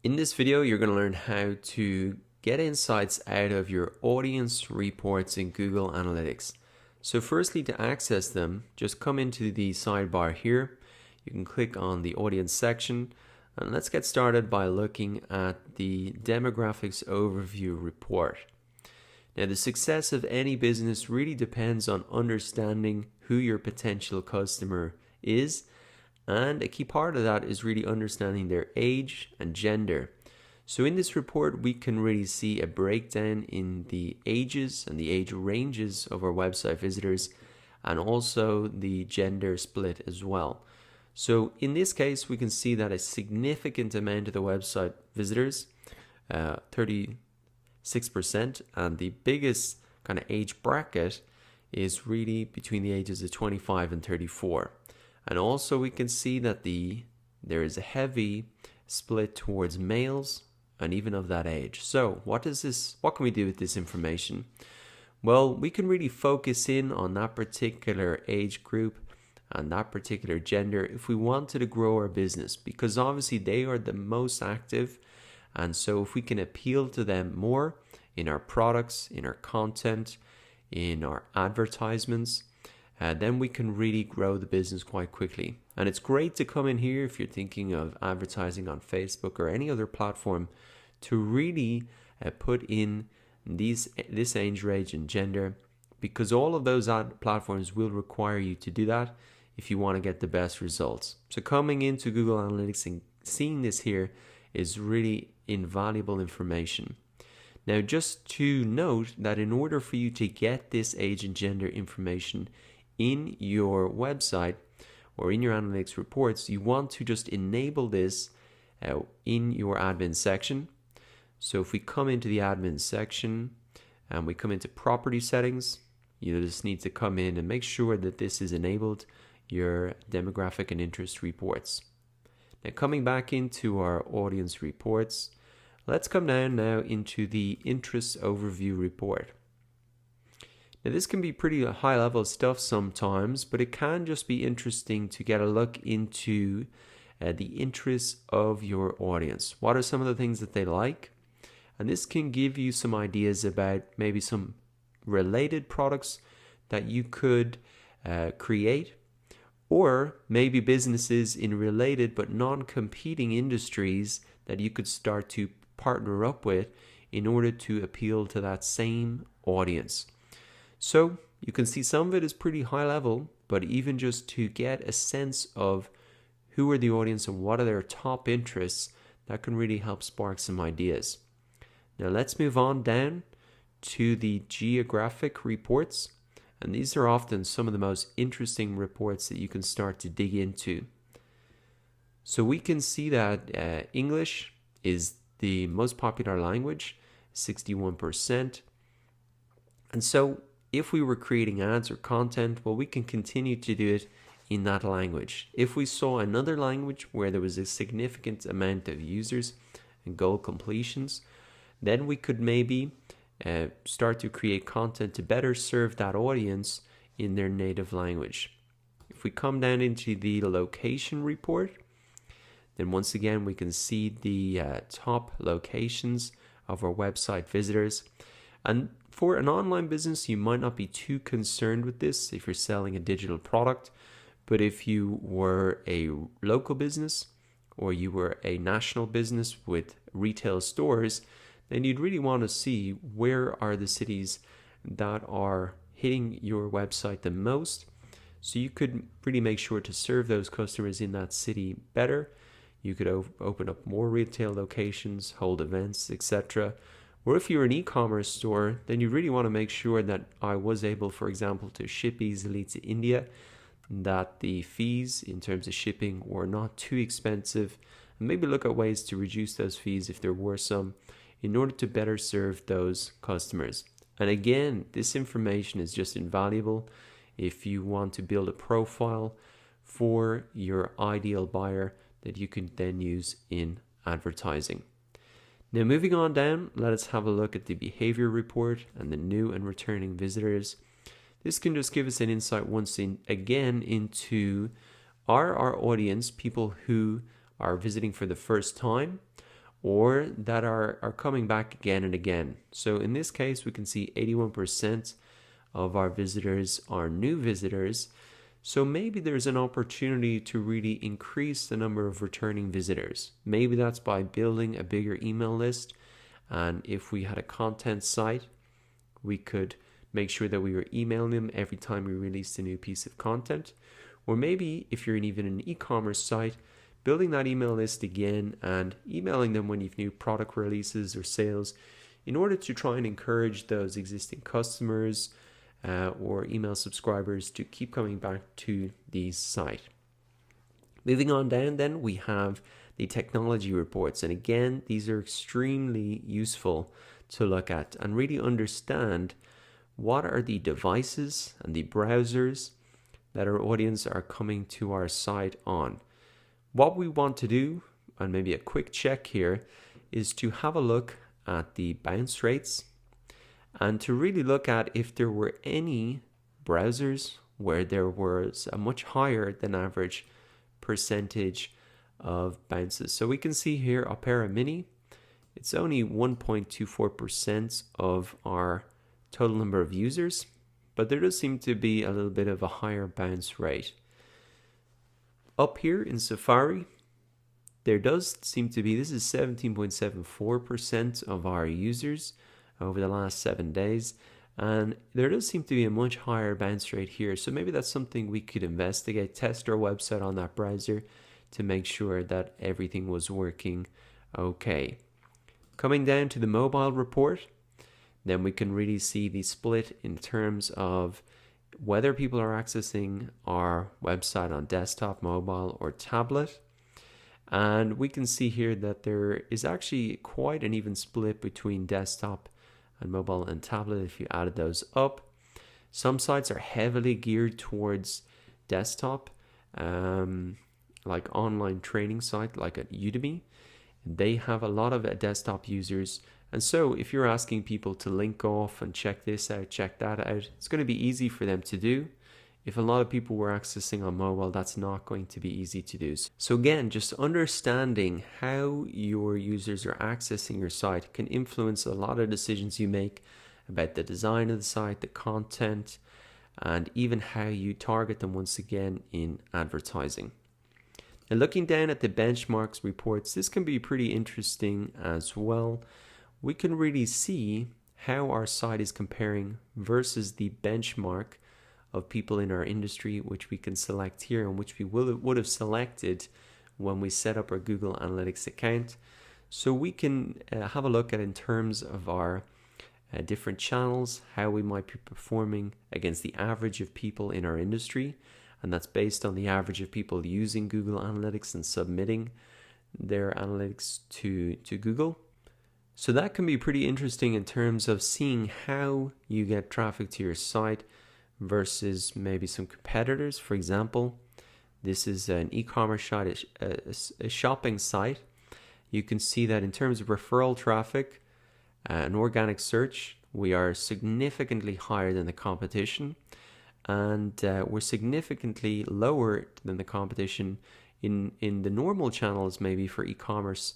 In this video, you're going to learn how to get insights out of your audience reports in Google Analytics. So firstly, to access them, just come into the sidebar here. You can click on the audience section, and let's get started by looking at the demographics overview report. Now, the success of any business really depends on understanding who your potential customer is, and a key part of that is really understanding their age and gender. So in this report, we can really see a breakdown in the ages and the age ranges of our website visitors, and also the gender split as well. So in this case, we can see that a significant amount of the website visitors, 36%, and the biggest kind of age bracket is really between the ages of 25 and 34. And also we can see that there is a heavy split towards males and even of that age. So what can we do with this information? Well, we can really focus in on that particular age group and that particular gender if we wanted to grow our business, because obviously they are the most active. And so if we can appeal to them more in our products, in our content, in our advertisements, then we can really grow the business quite quickly. And it's great to come in here if you're thinking of advertising on Facebook or any other platform to really put in this age range and gender, because all of those ad platforms will require you to do that if you want to get the best results. So coming into Google Analytics and seeing this here is really invaluable information. Now, just to note that in order for you to get this age and gender information in your website or in your analytics reports, you want to just enable this in your admin section. So if we come into the admin section and we come into property settings, you just need to come in and make sure that this is enabled, your demographic and interest reports. Now, coming back into our audience reports, let's come down now into the interest overview report. Now, this can be pretty high level stuff sometimes, but it can just be interesting to get a look into the interests of your audience. What are some of the things that they like? And this can give you some ideas about maybe some related products that you could create, or maybe businesses in related but non-competing industries that you could start to partner up with in order to appeal to that same audience. So you can see some of it is pretty high level, but even just to get a sense of who are the audience and what are their top interests, that can really help spark some ideas. Now let's move on down to the geographic reports. And these are often some of the most interesting reports that you can start to dig into. So we can see that English is the most popular language, 61%. And so if we were creating ads or content, well, we can continue to do it in that language. If we saw another language where there was a significant amount of users and goal completions, then we could maybe start to create content to better serve that audience in their native language. If we come down into the location report, then once again we can see the top locations of our website visitors. And for an online business, you might not be too concerned with this if you're selling a digital product, but if you were a local business or you were a national business with retail stores, then you'd really want to see where are the cities that are hitting your website the most, so you could really make sure to serve those customers in that city better. You could open up more retail locations, hold events, etc. Or if you're an e-commerce store, then you really want to make sure that I was able, for example, to ship easily to India, that the fees in terms of shipping were not too expensive, and maybe look at ways to reduce those fees if there were some, in order to better serve those customers. And again, this information is just invaluable if you want to build a profile for your ideal buyer that you can then use in advertising. Now, moving on down, let us have a look at the behavior report and the new and returning visitors. This can just give us an insight once again into our audience, people who are visiting for the first time, or that are coming back again and again. So in this case, we can see 81% of our visitors are new visitors. So maybe there's an opportunity to really increase the number of returning visitors. Maybe that's by building a bigger email list. And if we had a content site, we could make sure that we were emailing them every time we released a new piece of content. Or maybe if you're even an e-commerce site, building that email list again and emailing them when you've new product releases or sales in order to try and encourage those existing customers or email subscribers to keep coming back to the site. Moving on down then, we have the technology reports. And again, these are extremely useful to look at and really understand what are the devices and the browsers that our audience are coming to our site on. What we want to do, and maybe a quick check here, is to have a look at the bounce rates and to really look at if there were any browsers where there was a much higher than average percentage of bounces. So we can see here Opera Mini, it's only 1.24% of our total number of users, but there does seem to be a little bit of a higher bounce rate. Up here in Safari, there does seem to be, this is 17.74% of our users over the last 7 days, and there does seem to be a much higher bounce rate here. So maybe that's something we could investigate, test our website on that browser to make sure that everything was working okay. Coming down to the mobile report, then we can really see the split in terms of whether people are accessing our website on desktop, mobile, or tablet. And we can see here that there is actually quite an even split between desktop and mobile and tablet if you added those up. Some sites are heavily geared towards desktop, like online training site like at Udemy. They have a lot of desktop users. And so if you're asking people to link off and check this out, check that out, it's going to be easy for them to do. If a lot of people were accessing on mobile, that's not going to be easy to do. So again, just understanding how your users are accessing your site can influence a lot of decisions you make about the design of the site, the content, and even how you target them once again in advertising. And looking down at the benchmarks reports, this can be pretty interesting as well. We can really see how our site is comparing versus the benchmark of people in our industry, which we can select here and which we would have selected when we set up our Google Analytics account. So we can have a look at in terms of our different channels, how we might be performing against the average of people in our industry. And that's based on the average of people using Google Analytics and submitting their analytics to Google. So that can be pretty interesting in terms of seeing how you get traffic to your site versus maybe some competitors. For example, this is an e-commerce site, a shopping site. You can see that in terms of referral traffic and organic search, we are significantly higher than the competition, and we're significantly lower than the competition in the normal channels, maybe for e-commerce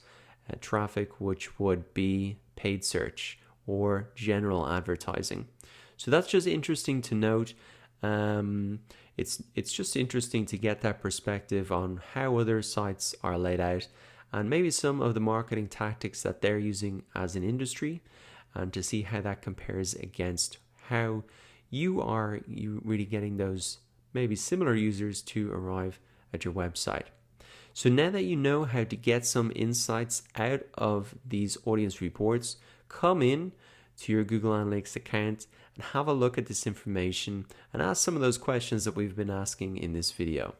traffic, which would be paid search or general advertising. So that's just interesting to note. It's just interesting to get that perspective on how other sites are laid out and maybe some of the marketing tactics that they're using as an industry, and to see how that compares against how you really getting those maybe similar users to arrive at your website. So now that you know how to get some insights out of these audience reports, come in to your Google Analytics account and have a look at this information and ask some of those questions that we've been asking in this video.